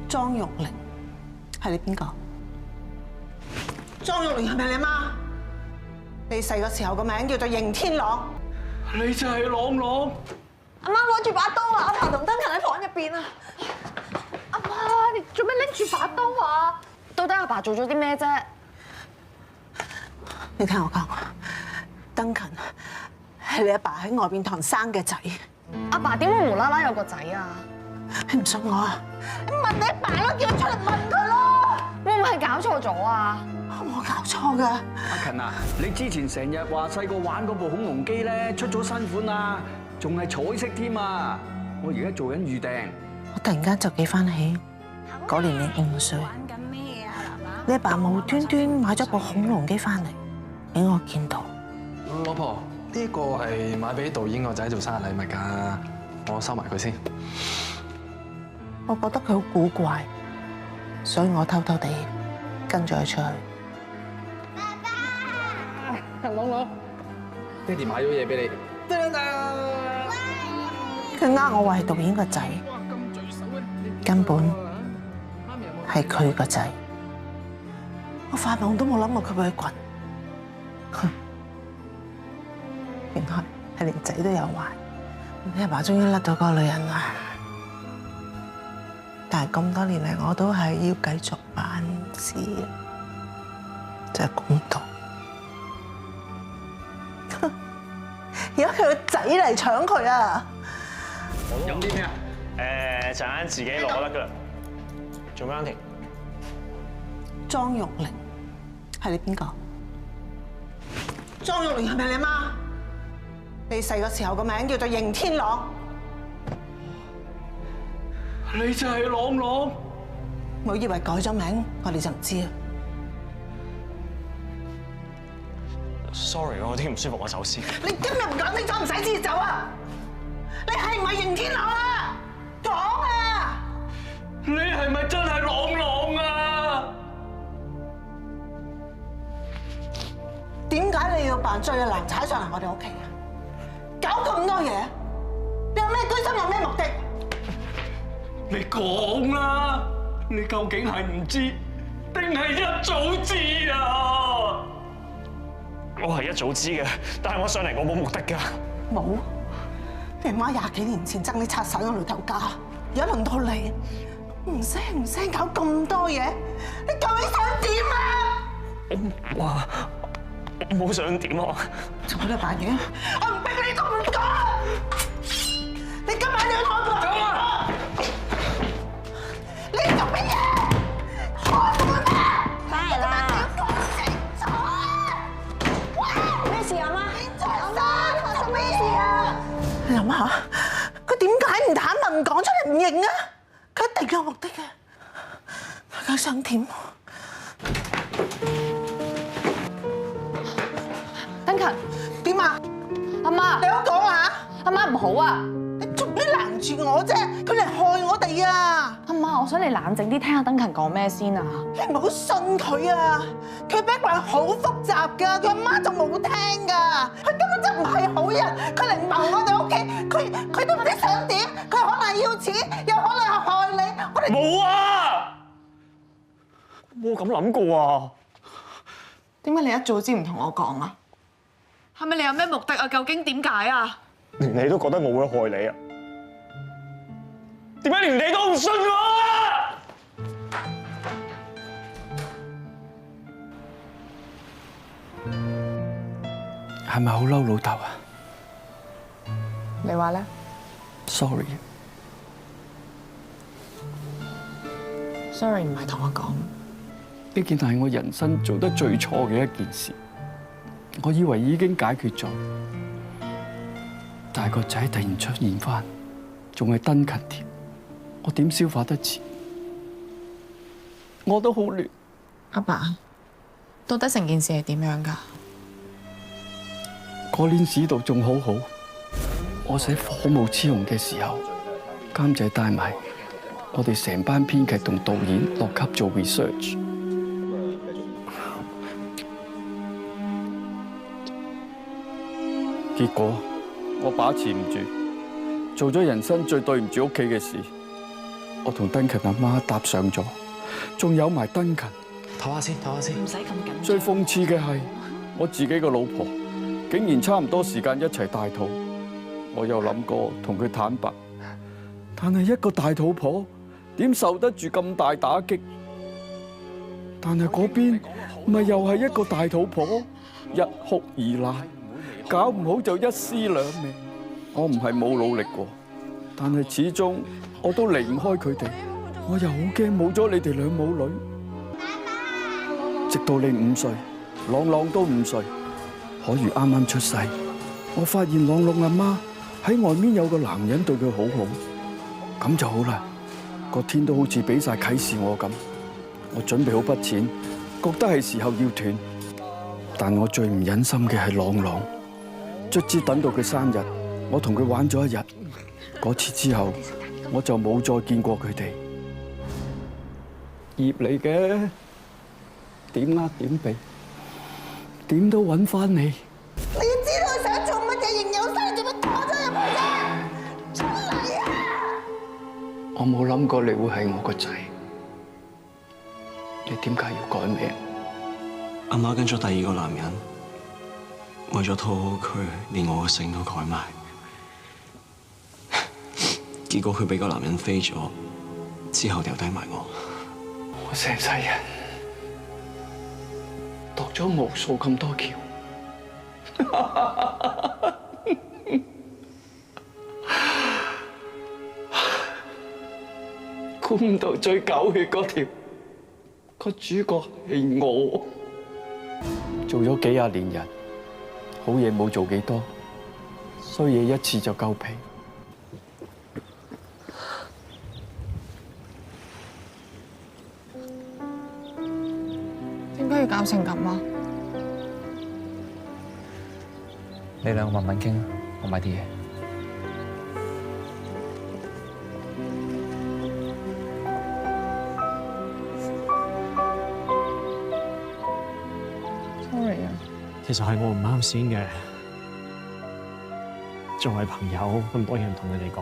莊玉玲係你邊個？莊玉玲係咪你媽？你細個時候個名叫做刑天朗。你就係朗朗。阿媽攞住把刀啊！阿爸同登勤喺房入邊啊！阿媽，你做咩拎住把刀啊？到底阿爸做咗啲咩啫？你聽我講，登勤係你阿爸喺外邊堂生嘅仔。阿爸點會無啦啦有個仔啊？你唔信我啊？你問你阿爸咯，叫佢出嚟問佢咯。會唔會係搞錯咗啊？我冇搞錯㗎。阿勤啊，你之前成日話細個玩嗰部恐龍機咧出咗新款啊，仲係彩色添啊！我而家做緊預訂。我突然間就記翻起嗰年你5歲，你阿爸無端端買咗部恐龍機翻嚟俾我見到。老婆，呢個係買俾導演個仔做生日禮物㗎，我收埋佢先。我覺得佢好古怪，所以我偷偷地跟咗佢出去。朗朗，爹哋買咗嘢俾你。佢呃我話係導演個仔，根本係佢個仔。我發夢都冇諗過佢會去滾。哼，原來係連仔都有壞。你阿爸終於甩到嗰個女人啦，但係咁多年嚟，我都係要繼續辦事，就係公道。而家佢個仔嚟搶佢啊！飲啲咩啊？陣間自己攞得㗎啦。做咩停？莊玉玲係你邊個？莊玉玲係咪你媽？你細個時候個名叫做刑天朗。你就係朗朗。我以為改咗名，我哋就唔知啊。Sorry，我有啲唔舒服，我走先。你今日唔講清楚，唔使知走啊！你係唔係刑天朗啊？講啊！你係咪真係朗朗啊？點解你要扮醉嘅男踩上嚟我哋屋企啊？搞咁多嘢，你有咩居心，有咩目的？你講啦，你究竟係唔知定係一早知啊？我係一早知嘅，但係我上嚟我冇目的㗎。冇，你媽20幾年前憎你拆散我女頭家，而家輪到你，唔聲搞咁多嘢，你究竟想點啊？哇！我冇想點啊！仲喺度扮嘢，我唔逼你都唔講。你今晚你要同我講啊！你做乜嘢？開門啊！翻嚟啦！講清楚啊！咩事啊媽？發生咩事啊？你諗下，佢點解唔坦白唔講出嚟唔認啊？佢一定有目的嘅，佢想點？登勤，點啊？阿媽你，好講啊！阿媽唔好啊！你做咩攔住我啫？佢嚟害我哋啊！阿媽，我想你冷靜啲，聽下登勤講咩先啊！你唔好信佢啊！佢 background 好複雜㗎，佢阿媽仲冇聽㗎，佢根本就唔係好人，佢嚟謀我哋屋企，佢都唔知想點，佢可能要錢，又可能係害你，我哋冇啊！冇咁諗過啊！點解你一早知唔同我講啊？係咪你有咩目的啊？究竟點解啊？連你都覺得我會害你啊？點解連你都唔信我啊？係咪好嬲老豆啊你話咧？ ？Sorry， Sorry 唔係同我講。呢件係我人生做得最錯嘅一件事。我以為已經解決咗，但係個仔突然出現翻，仲係登勤添，我點消化得切？我都好亂。阿爸，到底成件事係點樣㗎？嗰年市道仲好好，我寫《火舞雌雄》嘅時候，監製帶埋我哋成班編劇同導演落級做 research。結果我把持唔住，做咗人生最對唔住屋企嘅事，我我同登勤阿媽搭上咗，仲有埋登勤。唞下先，唞下先。唔使咁緊張。最諷刺嘅係，我自己個老婆竟然差唔多時間一齊大肚。我有諗過同佢坦白，但係一個大肚婆點受得住咁大打擊？但係嗰邊咪又係一個大肚婆，一哭二鬧，搞唔好就一屍兩命。我唔係冇努力過，但係始終我都離唔開佢哋。我又好驚冇咗你哋兩母女。直到你5歲，朗朗都5歲，可如啱啱出世，我發現朗朗阿媽喺外面有個男人對佢好好，咁就好啦。個天都好似俾晒啟示我咁，我準備好筆錢，覺得係時候要斷。但我最唔忍心嘅係朗朗，卒之等到佢生日，我同佢玩咗1日，嗰次之後我就冇再見過佢哋。業嚟嘅。點呃點避，點都揾翻你。你要知道佢想做乜嘢，仍有心，做乜拖咗入去啫？出嚟啊！我冇諗過你會係我個仔，你點解要改名？阿媽跟咗第2個男人，為咗討好佢，連我個姓都改埋。結果佢俾個男人飛咗，之後掉低埋我。我成世人度咗無數咁多橋，估唔到最狗血嗰條，個主角係我。做咗幾廿年人，好嘢冇做幾多，衰嘢一次就夠皮。點解要搞成咁啊？你兩個慢慢傾，我買啲嘢。Sorry 啊，其實係我唔啱先嘅。作為朋友，咁多嘢唔同你哋講。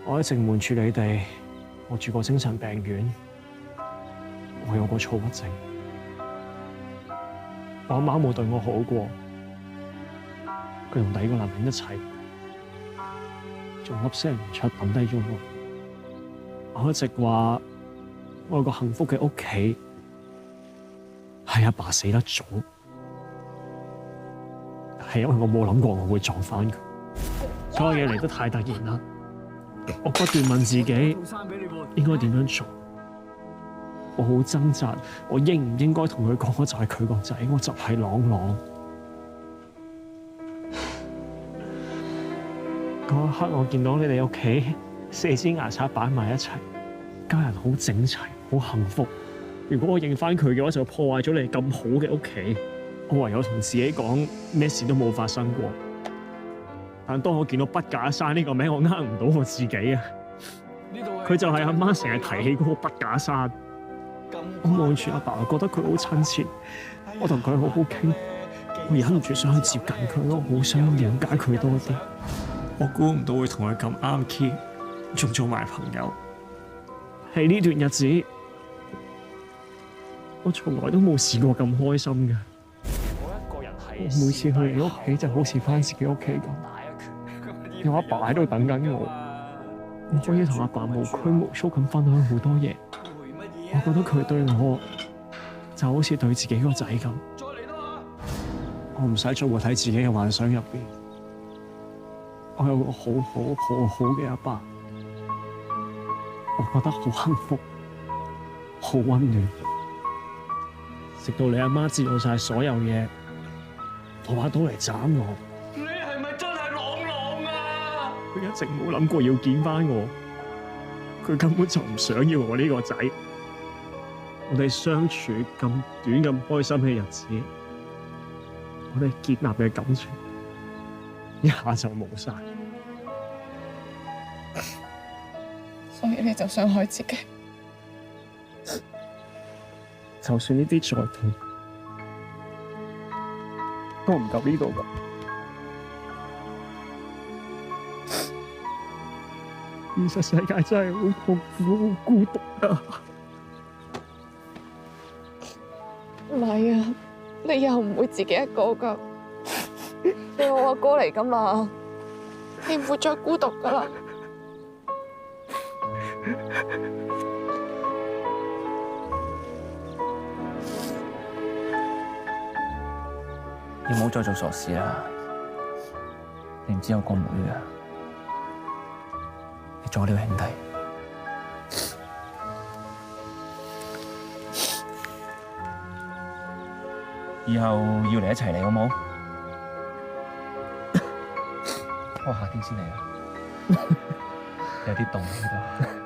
我喺城門處理地，我住過精神病院，我有過躁鬱症。我阿媽冇對我好過，佢同第2個男人一齊，仲粒聲唔出抌低咗我。我一直話我有個幸福嘅屋企，係阿爸死得早，係因為我冇諗過我會撞返佢。所有嘢嚟得太突然啦，我不斷問自己應該點樣做。我好掙扎，我應唔應該同佢講我就係佢個仔，我就係朗朗。嗰一刻我見到你哋屋企4支牙刷擺埋一齊，家人好整齊，好幸福。如果我認翻佢嘅話，就破壞咗你哋咁好嘅屋企。我唯有同自己講，咩事都冇發生過。但當我見到畢架山呢個名，我呃唔到我自己啊！佢就係阿媽成日提起嗰個畢架山。我望住阿爸，覺得佢好親切，我同佢好好傾，我忍唔住想去接近佢，我好想了解佢多啲。我估唔到會同佢咁啱 key，仲做埋朋友。喺呢段日子，我從來都冇試過咁開心嘅。我每次去你屋企就好似返自己屋企咁，有阿爸喺度等緊我，我可以同阿爸無拘無束咁分享好多嘢。我覺得佢對我就好似對自己個仔咁，我唔使再活喺自己嘅幻想入邊。我有個好嘅阿爸，我覺得好幸福，好溫暖。直到你阿媽知道晒所有嘢，攞把刀嚟斬我。你係咪真係朗朗啊？佢一直冇諗過要見翻我，佢根本就唔想要我呢個仔。我哋相處咁短咁開心嘅日子，我哋建立嘅感情一下就冇晒。所以你就想害自己？就算呢啲再痛，都唔夠呢度㗎。現實世界真係好痛苦、好孤獨啊！唔係啊，你以後唔會自己一個噶，你係我阿哥嚟噶嘛，你唔會再孤獨噶啦。你唔好再做傻事啦！你唔知有個妹㗎，你做我呢個兄弟。以後要嚟一齊嚟好冇？我夏天先嚟啊，有啲凍喺度。